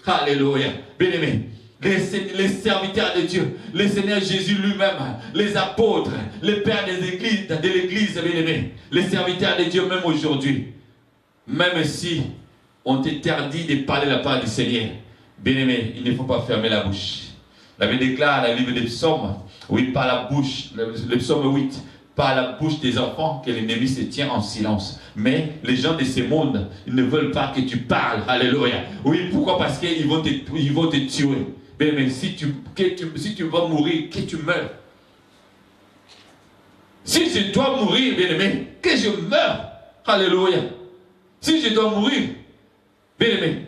Alléluia. Bien-aimé, les serviteurs de Dieu, le Seigneur Jésus lui-même, les apôtres, les pères de l'église, bien-aimé, les serviteurs de Dieu, même aujourd'hui, même si on t'interdit de parler la part du Seigneur, bien-aimé, il ne faut pas fermer la bouche. La Bible déclare dans le livre des psaumes, oui, par la bouche, le psaume 8, par la bouche des enfants que l'ennemi se tient en silence. Mais les gens de ce monde, ils ne veulent pas que tu parles. Alléluia. Oui, pourquoi? Parce qu'ils vont te tuer. Mais si tu vas mourir, que tu meurs. Si je dois mourir, bien-aimé, que je meure. Alléluia. Si je dois mourir, bien-aimé,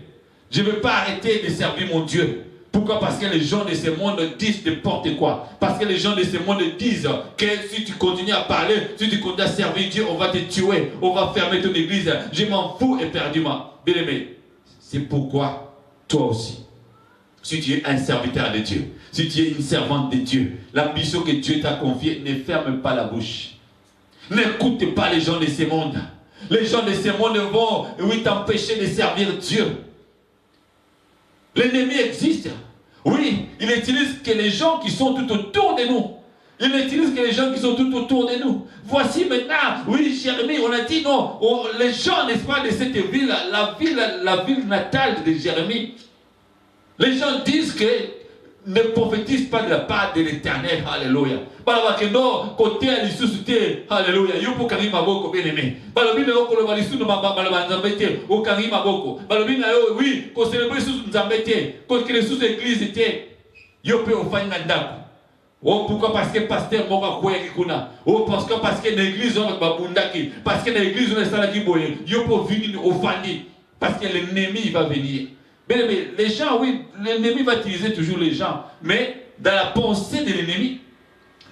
je ne veux pas arrêter de servir mon Dieu. Pourquoi? Parce que les gens de ce monde disent n'importe quoi. Parce que les gens de ce monde disent que si tu continues à parler, si tu continues à servir Dieu, on va te tuer, on va fermer ton église. Je m'en fous éperdument. Bien-aimé, c'est pourquoi toi aussi, si tu es un serviteur de Dieu, si tu es une servante de Dieu, la mission que Dieu t'a confiée, ne ferme pas la bouche. N'écoute pas les gens de ce monde. Les gens de ce monde vont, oui, t'empêcher de servir Dieu. L'ennemi existe. Oui, il utilise que les gens qui sont tout autour de nous. Il utilise que les gens qui sont tout autour de nous. Voici maintenant, oui, Jérémie, on a dit non, les gens, n'est-ce pas, de cette ville, la ville natale de Jérémie, les gens disent que ne prophétise pas de la part de l'Éternel. Alléluia. Parce que non, côté à l'issue, alléluia. Yopo karima boko bien aimé. Balobine oko le balisu no balabante au karima boko. Balobine oui, ko célébrer sous nzambete, ko que les sous église était. Yopo ofanya ndako. Oh, pourquoi? Parce que pasteur moka kweki kuna. Oh, parce que l'église on babundaki, parce que l'église on est salaki boye. Yopo vini ofandi parce que l'ennemi va venir. Mais les gens, oui, l'ennemi va utiliser toujours les gens, mais dans la pensée de l'ennemi,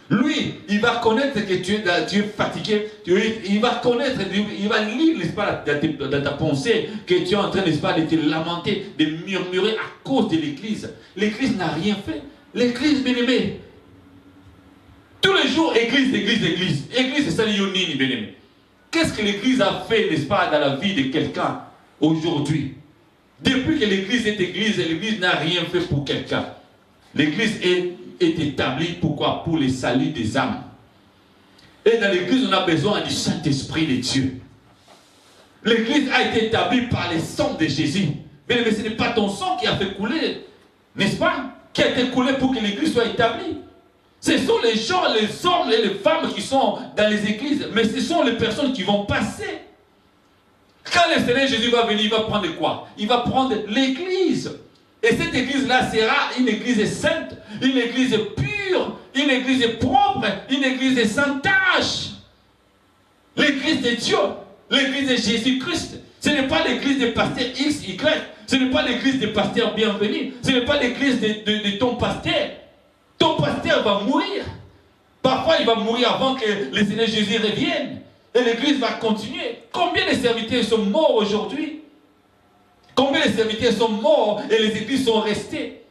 lui, il va connaître que tu es fatigué, il va connaître, il va lire, n'est-ce pas, dans ta pensée, que tu es en train, n'est-ce pas, de te lamenter, de murmurer à cause de l'église. L'église n'a rien fait. L'église, bien-aimé, tous les jours, église, c'est ça, l'ionini, bien-aimé. Qu'est-ce que l'église a fait, n'est-ce pas, dans la vie de quelqu'un aujourd'hui? Depuis que l'église est église, l'église n'a rien fait pour quelqu'un. L'église est établie, pourquoi? Pour le salut des âmes. Et dans l'église, on a besoin du Saint-Esprit de Dieu. L'église a été établie par le sang de Jésus. Mais ce n'est pas ton sang qui a fait couler, n'est-ce pas? Qui a été coulé pour que l'église soit établie. Ce sont les gens, les hommes et les femmes qui sont dans les églises, mais ce sont les personnes qui vont passer. Quand le Seigneur Jésus va venir, il va prendre quoi? Il va prendre l'église. Et cette église-là sera une église sainte, une église pure, une église propre, une église sans tache. L'église de Dieu, l'église de Jésus-Christ. Ce n'est pas l'église de pasteur X, Y. Ce n'est pas l'église de pasteur bienvenu. Ce n'est pas l'église de ton pasteur. Ton pasteur va mourir. Parfois, il va mourir avant que le Seigneur Jésus revienne. Et l'église va continuer. Combien de serviteurs sont morts aujourd'hui? Combien de serviteurs sont morts et les églises sont restées?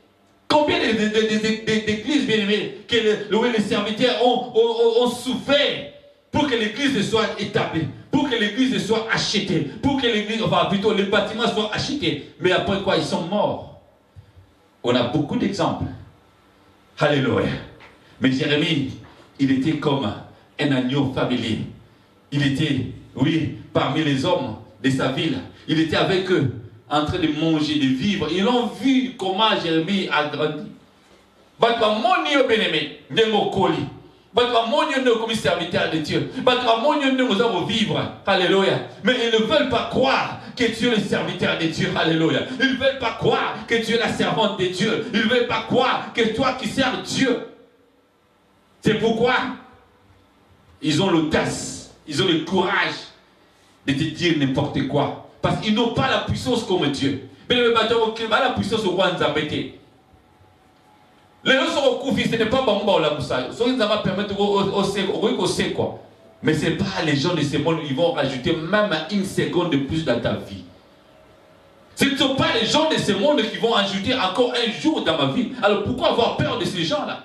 Combien d'églises, bien aimées, que les serviteurs ont souffert pour que l'église soit établie, pour que l'église soit achetée, pour que l'église, enfin plutôt les bâtiments soient achetés. Mais après quoi, ils sont morts. On a beaucoup d'exemples. Alléluia. Mais Jérémie, il était comme un agneau familier. Il était, oui, parmi les hommes de sa ville. Il était avec eux, en train de manger, de vivre. Ils ont vu comment Jérémie a grandi. Comme serviteur de Dieu. Alléluia. Mais ils ne veulent pas croire que tu es le serviteur de Dieu. Alléluia. Ils ne veulent pas croire que tu es la servante de Dieu. Ils ne veulent pas croire que toi qui sers Dieu. C'est pourquoi ils ont l'audace, ils ont le courage de te dire n'importe quoi. Parce qu'ils n'ont pas la puissance comme Dieu. Mais le bateau qui a la puissance au roi Nzambete. Les gens sont au ce n'est pas Bamba ou la Moussa. Ça va permettre au sait quoi. Mais ce n'est pas les gens de ce monde, ils vont rajouter même une seconde de plus dans ta vie. Ce ne sont pas les gens de ce monde qui vont ajouter encore un jour dans ma vie. Alors pourquoi avoir peur de ces gens-là?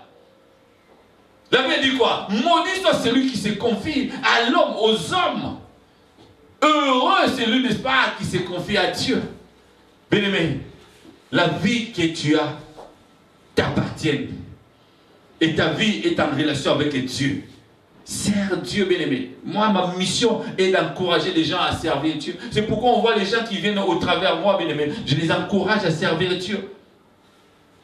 La Bible dit quoi? Maudit soit celui qui se confie à l'homme, aux hommes. Heureux celui, n'est-ce pas, qui se confie à Dieu. Bien-aimé, la vie que tu as t'appartient. Et ta vie est en relation avec Dieu. Sers Dieu, bien-aimé. Moi, ma mission est d'encourager les gens à servir Dieu. C'est pourquoi on voit les gens qui viennent au travers de moi, bien-aimé. Je les encourage à servir Dieu.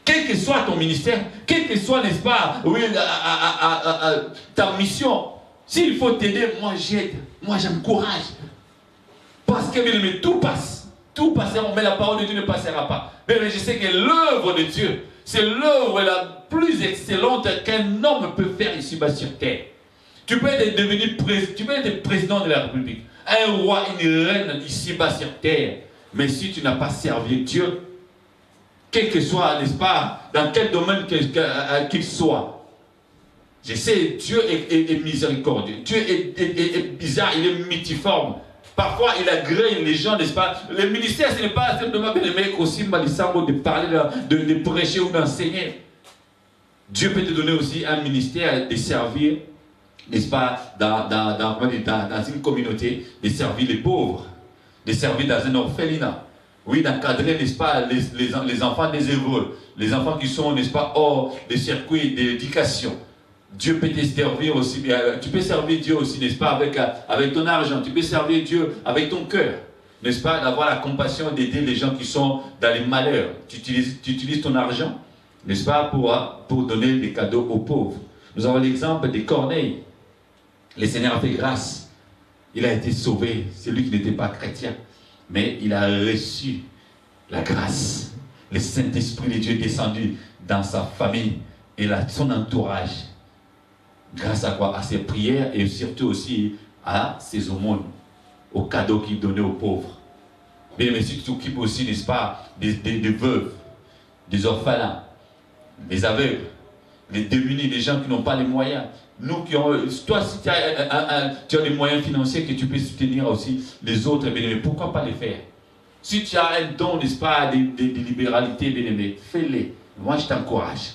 Quel que soit ton ministère, quel que soit, n'est-ce pas, oui, ta mission, s'il faut t'aider, moi j'aide, moi j'encourage. Parce que, bien aimé, tout passe. Tout passera, mais la parole de Dieu ne passera pas. Mais je sais que l'œuvre de Dieu, c'est l'œuvre la plus excellente qu'un homme peut faire ici-bas sur terre. Tu peux être président de la République, un roi, une reine ici-bas sur terre. Mais si tu n'as pas servi Dieu, quel que soit, n'est-ce pas, dans quel domaine qu'il soit, je sais, Dieu est miséricordieux. Dieu est bizarre, il est multiforme. Parfois, il agrée les gens, n'est-ce pas? Le ministère, ce n'est pas simplement de mettre aussi de parler, de prêcher ou d'enseigner. Dieu peut te donner aussi un ministère de servir, n'est-ce pas, dans une communauté, de servir les pauvres, de servir dans un orphelinat. Oui, d'encadrer, n'est-ce pas, les enfants des Hébreux, les enfants qui sont, n'est-ce pas, hors des circuits d'éducation. Dieu peut te servir aussi, tu peux servir Dieu aussi, n'est-ce pas, avec ton argent, tu peux servir Dieu avec ton cœur, n'est-ce pas, d'avoir la compassion d'aider les gens qui sont dans les malheurs. Tu utilises ton argent, n'est-ce pas, pour donner des cadeaux aux pauvres. Nous avons l'exemple de Corneille. Le Seigneur a fait grâce. Il a été sauvé, c'est lui qui n'était pas chrétien. Mais il a reçu la grâce. Le Saint-Esprit de Dieu est descendu dans sa famille et son entourage. Grâce à quoi? À ses prières et surtout aussi à ses aumônes, aux cadeaux qu'il donnait aux pauvres. Mais si tu t'occupes aussi, n'est-ce pas, des veuves, des orphelins, des aveugles, les démunis, les gens qui n'ont pas les moyens. Nous qui ont, toi, si tu as des moyens financiers que tu peux soutenir aussi les autres, bien aimé, pourquoi pas les faire? Si tu as un don, n'est-ce pas, de libéralité, bien aimé, fais-les. Moi, je t'encourage.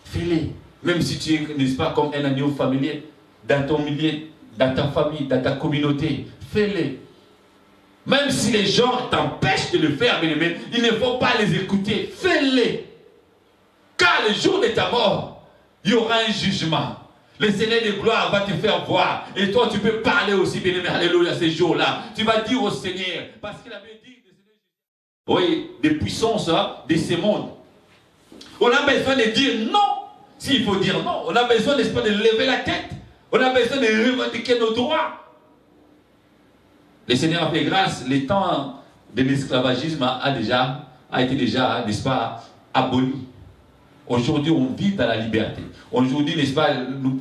Fais-les. Même si tu es, n'est-ce pas, comme un agneau familier, dans ton milieu, dans ta famille, dans ta communauté, fais-les. Même si les gens t'empêchent de le faire, bien aimé, il ne faut pas les écouter. Fais-les. Car le jour de ta mort, il y aura un jugement. Le Seigneur de gloire va te faire voir. Et toi, tu peux parler aussi, bien aimé, alléluia, ces jours-là. Tu vas dire au Seigneur, parce qu'il avait dit, oui, des puissances de ce monde. On a besoin de dire non. S'il faut dire non, on a besoin, n'est-ce pas, de lever la tête. On a besoin de revendiquer nos droits. Le Seigneur a fait grâce. Le temps de l'esclavagisme a été déjà, n'est-ce pas, aboli. Aujourd'hui, on vit dans la liberté. Aujourd'hui, n'est-ce pas,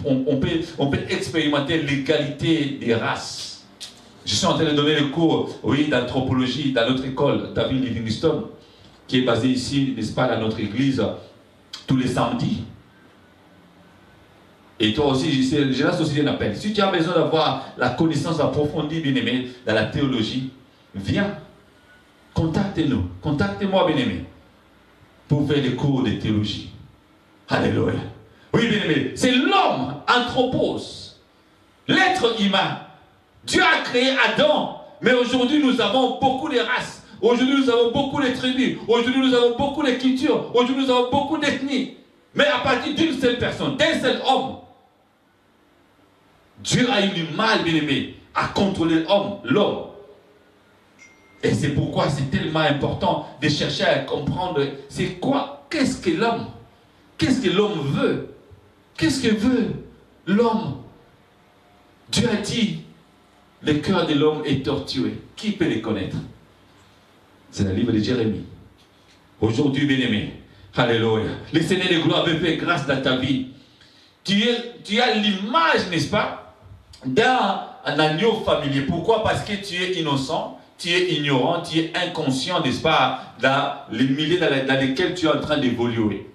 on peut expérimenter l'égalité des races. Je suis en train de donner le cours, oui, d'anthropologie dans notre école, David Livingstone, qui est basée ici, n'est-ce pas, dans notre église, tous les samedis. Et toi aussi, je lance aussi un appel. Si tu as besoin d'avoir la connaissance approfondie, bien-aimé, dans la théologie, viens, contactez-nous, contactez-moi, bien-aimé, pour faire des cours de théologie. Alléluia. Oui, bien-aimé, c'est l'homme, anthropos, l'être humain. Dieu a créé Adam, mais aujourd'hui nous avons beaucoup de races. Aujourd'hui nous avons beaucoup de tribus. Aujourd'hui nous avons beaucoup de cultures. Aujourd'hui nous avons beaucoup d'ethnies. Mais à partir d'une seule personne, d'un seul homme, Dieu a eu du mal, bien-aimé, à contrôler l'homme. Et c'est pourquoi c'est tellement important de chercher à comprendre c'est quoi, qu'est-ce que l'homme? Qu'est-ce que l'homme veut? Qu'est-ce que veut l'homme? Dieu a dit, le cœur de l'homme est tortueux. Qui peut le connaître? C'est le livre de Jérémie. Aujourd'hui, bien-aimé, alléluia, le Seigneur de gloire avait fait grâce dans ta vie. Tu as l'image, n'est-ce pas, d'un agneau familier. Pourquoi? Parce que tu es innocent, tu es ignorant, tu es inconscient, n'est-ce pas, dans les milieux dans lesquels tu es en train d'évoluer.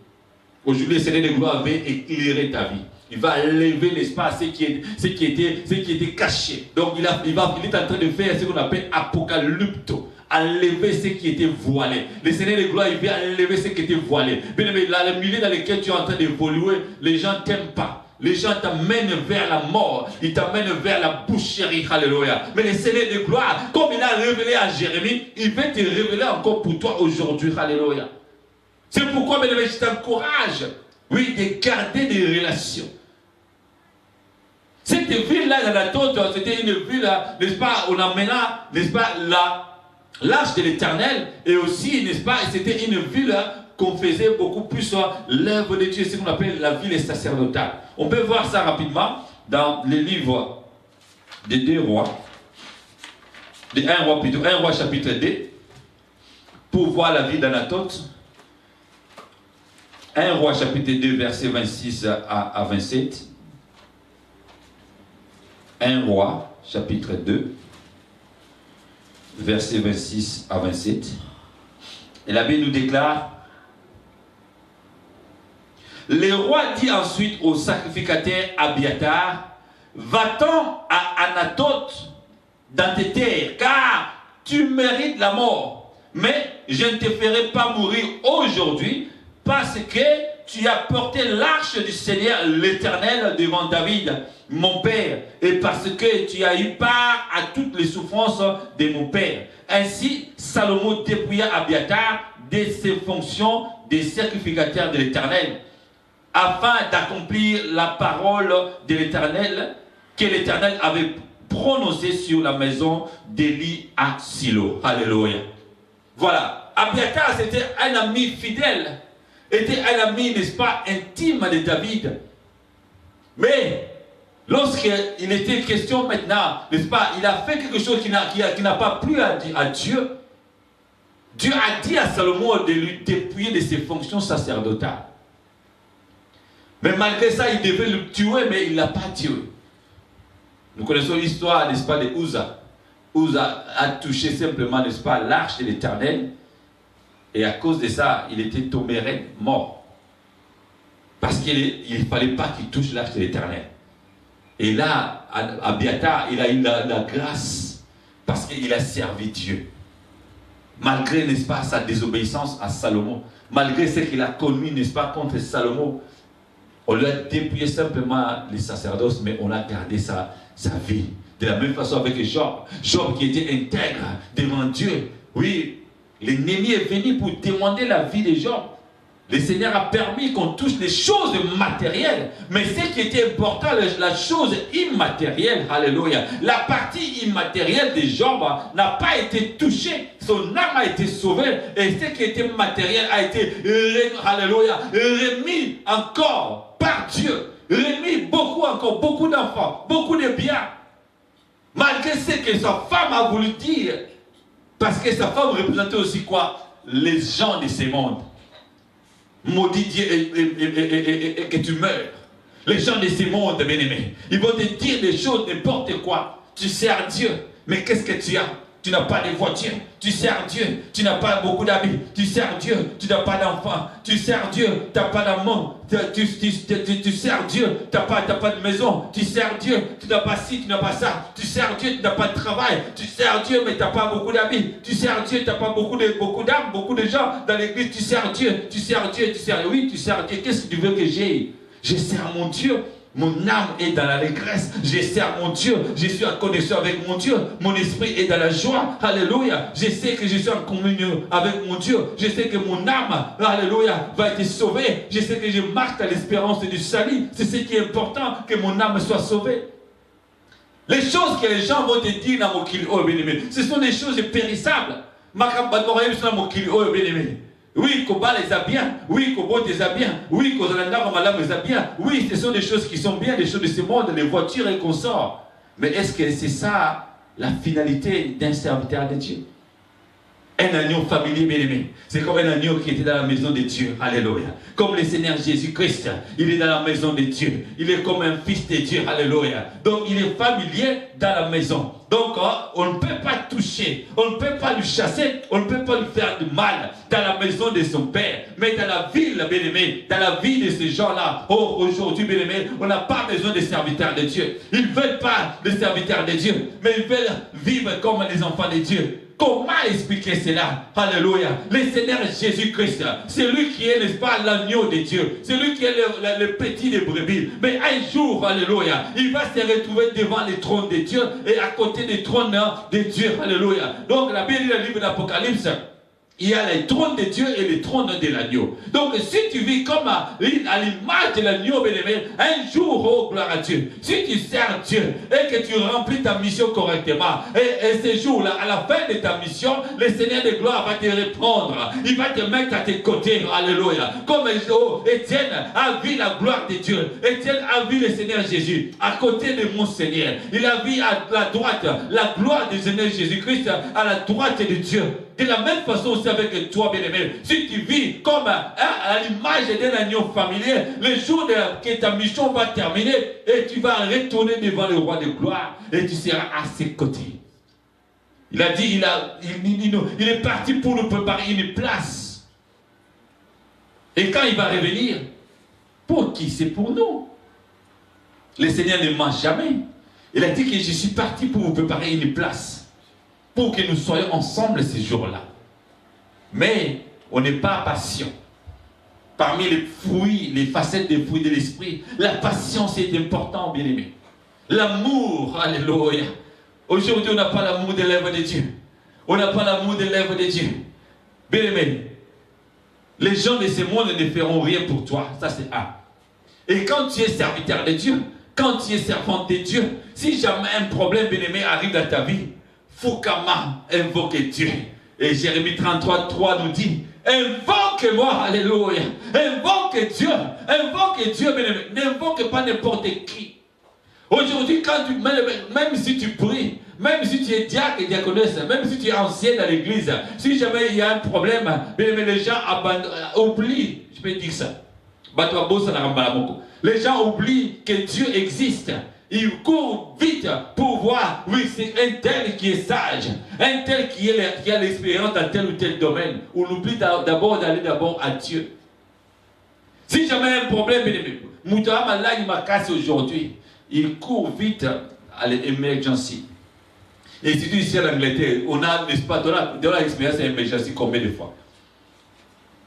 Aujourd'hui, le Seigneur de gloire veut éclairer ta vie. Il va lever, n'est-ce pas, ce qui était caché. Donc, il est en train de faire ce qu'on appelle apocalypto. Enlever ce qui était voilé. Le Seigneur de gloire, il veut enlever ce qui était voilé. Bien aimé, dans le milieu dans lequel tu es en train d'évoluer, les gens ne t'aiment pas. Les gens t'amènent vers la mort. Ils t'amènent vers la boucherie. Alléluia. Mais le Seigneur de gloire, comme il a révélé à Jérémie, il veut te révéler encore pour toi aujourd'hui. Alléluia. C'est pourquoi, bien aimé, je t'encourage, oui, de garder des relations. Cette ville-là, d'Anatote, c'était une ville, n'est-ce pas, on emmena, n'est-ce pas, l'arche de l'Éternel, et aussi, n'est-ce pas, c'était une ville qu'on faisait beaucoup plus l'œuvre de Dieu, c'est ce qu'on appelle la ville sacerdotale. On peut voir ça rapidement dans les livres de 2 rois, de 1 roi plutôt, 1 roi chapitre 2, pour voir la ville d'Anatote. 1 roi chapitre 2, verset 26 à 27. 1 roi chapitre 2, verset 26 à 27. Et la Bible nous déclare: le roi dit ensuite au sacrificateur Abiatar: va-t'en à Anatote dans tes terres, car tu mérites la mort. Mais je ne te ferai pas mourir aujourd'hui, parce que tu as porté l'arche du Seigneur l'Éternel devant David, mon père, et parce que tu as eu part à toutes les souffrances de mon père. Ainsi, Salomon dépouilla Abiatar de ses fonctions de sacrificateur de l'Éternel, afin d'accomplir la parole de l'Éternel que l'Éternel avait prononcée sur la maison d'Élie à Silo. Alléluia. Voilà. Abiatar, c'était un ami fidèle, était un ami, n'est-ce pas, intime de David. Mais lorsqu'il était question maintenant, n'est-ce pas, il a fait quelque chose qui n'a pas plu à Dieu. Dieu a dit à Salomon de lui dépouiller de ses fonctions sacerdotales. Mais malgré ça, il devait le tuer, mais il ne l'a pas tué. Nous connaissons l'histoire, n'est-ce pas, de Uza. Uza a touché simplement, n'est-ce pas, l'arche de l'Éternel. Et à cause de ça, il était tombé raide, mort. Parce qu'il ne fallait pas qu'il touche l'arche de l'Éternel. Et là, Abiatar, il a eu la grâce parce qu'il a servi Dieu. Malgré, n'est-ce pas, sa désobéissance à Salomon, malgré ce qu'il a connu, n'est-ce pas, contre Salomon, on lui a dépouillé simplement les sacerdoces, mais on a gardé sa vie. De la même façon avec Job. Job qui était intègre devant Dieu. Oui, l'ennemi est venu pour demander la vie de Job. Le Seigneur a permis qu'on touche les choses matérielles. Mais ce qui était important, la chose immatérielle, alléluia, la partie immatérielle de Job n'a pas été touchée. Son âme a été sauvée. Et ce qui était matériel a été, alléluia, remis encore par Dieu. Remis beaucoup encore, beaucoup d'enfants, beaucoup de biens. Malgré ce que sa femme a voulu dire. Parce que sa femme représentait aussi quoi? Les gens de ce monde. Maudit Dieu et que tu meurs. Les gens de ce monde, bien-aimés, ils vont te dire des choses, n'importe quoi. Tu sers Dieu, mais qu'est-ce que tu as? Tu n'as pas de voiture. Tu sers Dieu, tu n'as pas beaucoup d'amis. Tu sers Dieu, tu n'as pas d'enfants. Tu sers Dieu, tu n'as pas d'amour. Tu sers Dieu, tu n'as pas de maison. Tu sers Dieu, tu n'as pas ci, tu n'as pas ça. Tu sers Dieu, tu n'as pas de travail. Tu sers Dieu, mais tu n'as pas beaucoup d'amis. Tu sers Dieu, tu n'as pas beaucoup d'âmes, beaucoup de gens dans l'église. Tu sers Dieu, tu sers Dieu, tu sers. Oui, tu sers Dieu. Qu'est-ce que tu veux que j'ai? Je sers mon Dieu. Mon âme est dans l'allégresse. Je sers mon Dieu. Je suis en connexion avec mon Dieu. Mon esprit est dans la joie. Alléluia. Je sais que je suis en communion avec mon Dieu. Je sais que mon âme, alléluia, va être sauvée. Je sais que je marche dans l'espérance du salut. C'est ce qui est important, que mon âme soit sauvée. Les choses que les gens vont te dire dans mon kilo, bien-aimé, ce sont des choses périssables. Oui, Koba les a bien. Oui, Kobo les a bien. Oui, Kozalanda Ramalam les a bien. Oui, ce sont des choses qui sont bien, des choses de ce monde, les voitures et consorts. Mais est-ce que c'est ça la finalité d'un serviteur de Dieu? Un agneau familier, bien-aimé. C'est comme un agneau qui était dans la maison de Dieu. Alléluia. Comme le Seigneur Jésus-Christ, il est dans la maison de Dieu. Il est comme un fils de Dieu. Alléluia. Donc, il est familier dans la maison. Donc, on ne peut pas toucher. On ne peut pas lui chasser. On ne peut pas lui faire du mal dans la maison de son père. Mais dans la ville, bien-aimé, dans la vie de ces gens-là, oh, aujourd'hui, bien-aimé, on n'a pas besoin de serviteurs de Dieu. Ils ne veulent pas de serviteurs de Dieu. Mais ils veulent vivre comme les enfants de Dieu. Comment expliquer cela? Alléluia. Le Seigneur Jésus-Christ, c'est lui qui est, n'est-ce pas, l'agneau de Dieu. C'est lui qui est le petit des brebis. Mais un jour, alléluia, il va se retrouver devant le trône de Dieu et à côté du trône de Dieu. Alléluia. Donc la Bible dit dans le livre d'Apocalypse, il y a les trônes de Dieu et les trônes de l'agneau. Donc, si tu vis comme à l'image de l'agneau, bien-aimé, un jour, oh gloire à Dieu, si tu sers Dieu et que tu remplis ta mission correctement, et ce jour-là, à la fin de ta mission, le Seigneur de gloire va te répondre. Il va te mettre à tes côtés. Alléluia. Comme Étienne a vu la gloire de Dieu. Étienne a vu le Seigneur Jésus à côté de mon Seigneur. Il a vu à la droite la gloire du Seigneur Jésus-Christ à la droite de Dieu. De la même façon aussi avec toi, bien-aimé. Si tu vis comme à l'image d'un agneau familier, le jour que ta mission va terminer, et tu vas retourner devant le roi de gloire, et tu seras à ses côtés. Il a dit, il est parti pour nous préparer une place. Et quand il va revenir, pour qui? C'est pour nous. Le Seigneur ne ment jamais. Il a dit que je suis parti pour vous préparer une place. Pour que nous soyons ensemble ces jours-là. Mais on n'est pas patient. Parmi les fruits, les facettes des fruits de l'esprit, la patience est importante, bien-aimé. L'amour, alléluia. Aujourd'hui, on n'a pas l'amour des lèvres de Dieu. On n'a pas l'amour des lèvres de Dieu. Bien-aimé, les gens de ce monde ne feront rien pour toi. Ça, c'est un. Et quand tu es serviteur de Dieu, quand tu es servante de Dieu, si jamais un problème, bien-aimé, arrive dans ta vie, Fukama, invoque Dieu. Et Jérémie 33:3 nous dit, invoque-moi, alléluia. Invoque Dieu, bien-aimé. N'invoque pas n'importe qui. Aujourd'hui, même si tu pries, même si tu es diacre et diaconesse, même si tu es ancien dans l'église, si jamais il y a un problème, bien-aimé, les gens oublient, je peux dire ça. Les gens oublient que Dieu existe. Ils courent vite pour voir, oui, c'est un tel qui est sage, un tel qui a l'expérience dans tel ou tel domaine. On oublie d'abord d'aller d'abord à Dieu. Si jamais un problème, Moutara Malak m'a cassé aujourd'hui, il court vite à l'émergency. Et surtout ici en Angleterre, on a, n'est-ce pas, dans l'expérience d'émergency combien de fois?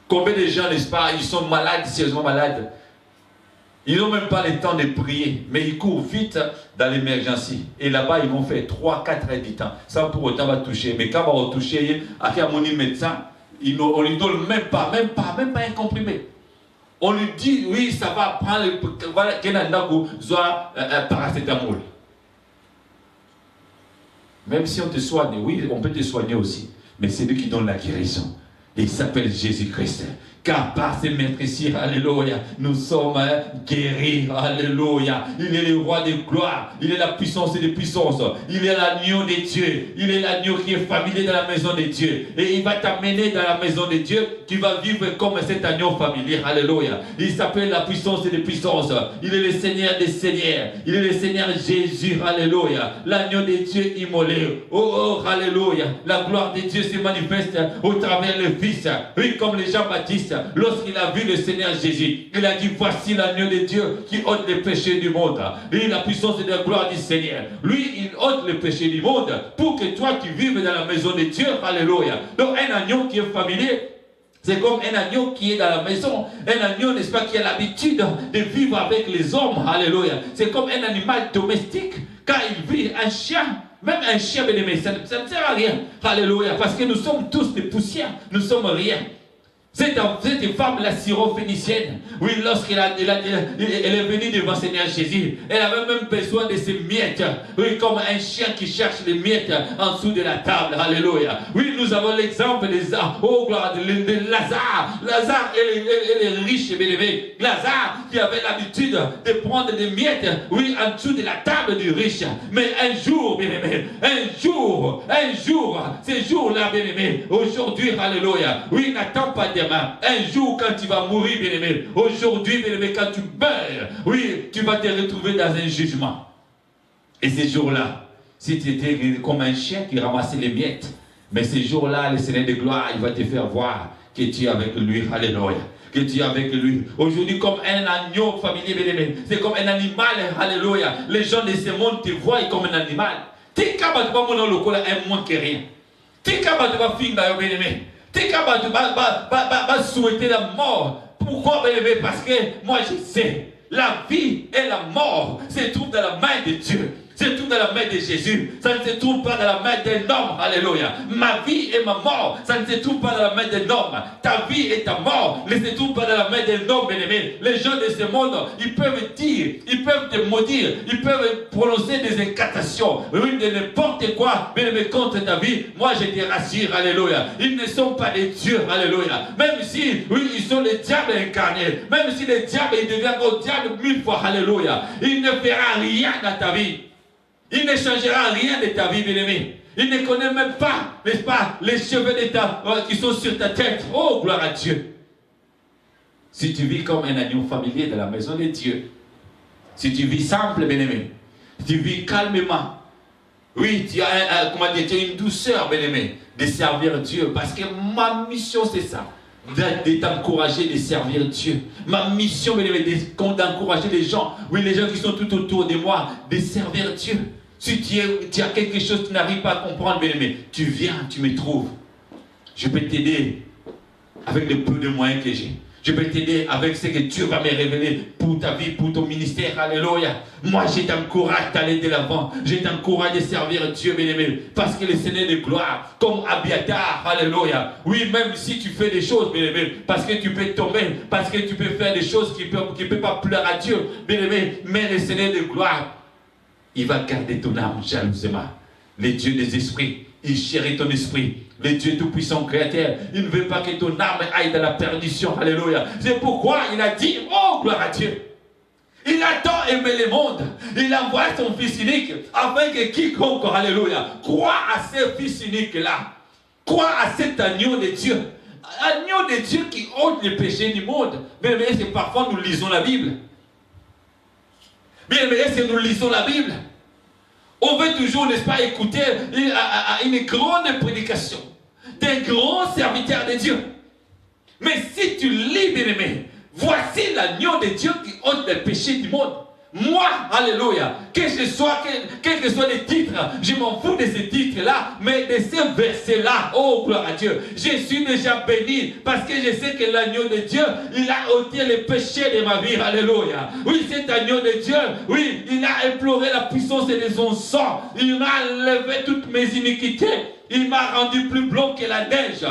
Combien de gens, n'est-ce pas, ils sont malades, sérieusement malades? Ils n'ont même pas le temps de prier, mais ils courent vite dans l'émergency. Et là-bas, ils vont faire 3-4 heures du temps, sans pour autant va toucher. Mais quand on va toucher, à mon médecin, on ne lui donne même pas un comprimé. On lui dit, oui, ça va prendre le paracétamol. Même si on te soigne, oui, on peut te soigner aussi. Mais c'est lui qui donne la guérison. Il s'appelle Jésus-Christ. Car par ces maîtrises, alléluia, nous sommes guéris, alléluia. Il est le roi de gloire, il est la puissance des puissances, il est l'agneau de Dieu, il est l'agneau qui est familier dans la maison de Dieu. Et il va t'amener dans la maison de Dieu, tu vas vivre comme cet agneau familier, alléluia. Il s'appelle la puissance des puissances, il est le Seigneur des seigneurs, il est le Seigneur Jésus, alléluia. L'agneau de Dieu immolé, oh, alléluia. La gloire de Dieu se manifeste au travers le Fils, oui, comme les Jean-Baptiste. Lorsqu'il a vu le Seigneur Jésus, il a dit, voici l'agneau de Dieu qui ôte les péchés du monde. Et la puissance et la gloire du Seigneur. Lui, il ôte les péchés du monde pour que toi, tu vives dans la maison de Dieu. Alléluia. Donc, un agneau qui est familier, c'est comme un agneau qui est dans la maison. Un agneau, n'est-ce pas, qui a l'habitude de vivre avec les hommes. Alléluia. C'est comme un animal domestique. Quand il vit, un chien, même un chien, ça ne sert à rien. Alléluia. Parce que nous sommes tous des poussières. Nous sommes rien. Cette femme, la syrophénicienne, oui, lorsqu'elle est venue devant Seigneur Jésus, elle avait même besoin de ses miettes, oui, comme un chien qui cherche les miettes en dessous de la table, alléluia. Oui, nous avons l'exemple de Lazare. Lazare, elle est riche et bénévole. Lazare, qui avait l'habitude de prendre des miettes, oui, en dessous de la table du riche. Mais un jour, bien-aimé, un jour, ces jours-là, bien-aimé, aujourd'hui, alléluia, oui, n'attends pas demain. Un jour, quand tu vas mourir, bien-aimé, aujourd'hui, bien-aimé, quand tu meurs, oui, tu vas te retrouver dans un jugement. Et ces jours-là, si tu étais comme un chien qui ramassait les miettes, mais ces jours-là, le Seigneur de gloire, il va te faire voir que tu es avec lui, alléluia. Que tu es avec lui. Aujourd'hui, comme un agneau familier, bien-aimé, c'est comme un animal, alléluia. Les gens de ce monde te voient comme un animal. Tu es capable de pas un moins que rien. Tu es capable de pas finir, bien-aimé. Tu es capable de souhaiter la mort. Pourquoi, bien-aimé? Parce que moi je sais, la vie et la mort se trouvent dans la main de Dieu. se trouve dans la main de Jésus. Ça ne se trouve pas dans la main d'un homme. Alléluia. Ma vie et ma mort, ça ne se trouve pas dans la main d'un homme. Ta vie et ta mort ne se trouvent pas dans la main d'un homme, bien-aimé. Les gens de ce monde, ils peuvent dire, ils peuvent te maudire, ils peuvent prononcer des incantations, oui, de n'importe quoi, bien-aimé, contre ta vie. Moi, je te rassure, alléluia. Ils ne sont pas des dieux, alléluia. Même si, oui, ils sont les diables incarnés, même si les diables, ils deviennent au diable 1000 fois, alléluia. Il ne fera rien dans ta vie. Il ne changera rien de ta vie, bien-aimé. Il ne connaît même pas, n'est-ce pas, les cheveux d'État qui sont sur ta tête. Oh, gloire à Dieu. Si tu vis comme un agneau familier de la maison de Dieu, si tu vis simple, bien-aimé, si tu vis calmement, oui, tu as, comment dire, tu as une douceur, bien-aimé, de servir Dieu. Parce que ma mission, c'est ça. De t'encourager de servir Dieu. Ma mission, bien-aimé, d'encourager les gens, oui, les gens qui sont tout autour de moi, de servir Dieu. Si tu as quelque chose que tu n'arrives pas à comprendre, bien-aimé, tu viens, tu me trouves. Je peux t'aider avec le peu de moyens que j'ai. Je peux t'aider avec ce que Dieu va me révéler pour ta vie, pour ton ministère. Alléluia. Moi, je t'encourage d'aller de l'avant. Je t'encourage de servir Dieu, bien-aimé. Parce que le Seigneur de gloire, comme Abiatar, alléluia. Oui, même si tu fais des choses, bien-aimé, parce que tu peux tomber, parce que tu peux faire des choses qui ne peuvent pas plaire à Dieu, bien-aimé, mais le Seigneur de gloire, il va garder ton âme jalousement. Le Dieu des esprits, il chérit ton esprit. Le Dieu tout-puissant créateur, il ne veut pas que ton âme aille dans la perdition. Alléluia. C'est pourquoi il a dit, oh gloire à Dieu. Il a tant aimé le monde. Il a envoyé son fils unique afin que quiconque, alléluia, croit à ce fils unique-là. Croit à cet agneau de Dieu. Agneau de Dieu qui ôte les péchés du monde. Bien aimé, c'est parfois nous lisons la Bible. Bien aimé, c'est nous lisons la Bible. On veut toujours, n'est-ce pas, écouter une grande prédication d'un grand serviteur de Dieu. Mais si tu lis, bien-aimé, voici l'agneau de Dieu qui ôte les péchés du monde. Moi, alléluia, quel que soient les titres, je m'en fous de ces titres-là, mais de ces versets-là, oh gloire à Dieu, je suis déjà béni parce que je sais que l'agneau de Dieu, il a ôté les péchés de ma vie, alléluia. Oui, cet agneau de Dieu, oui, il a imploré la puissance de son sang, il m'a enlevé toutes mes iniquités, il m'a rendu plus blanc que la neige.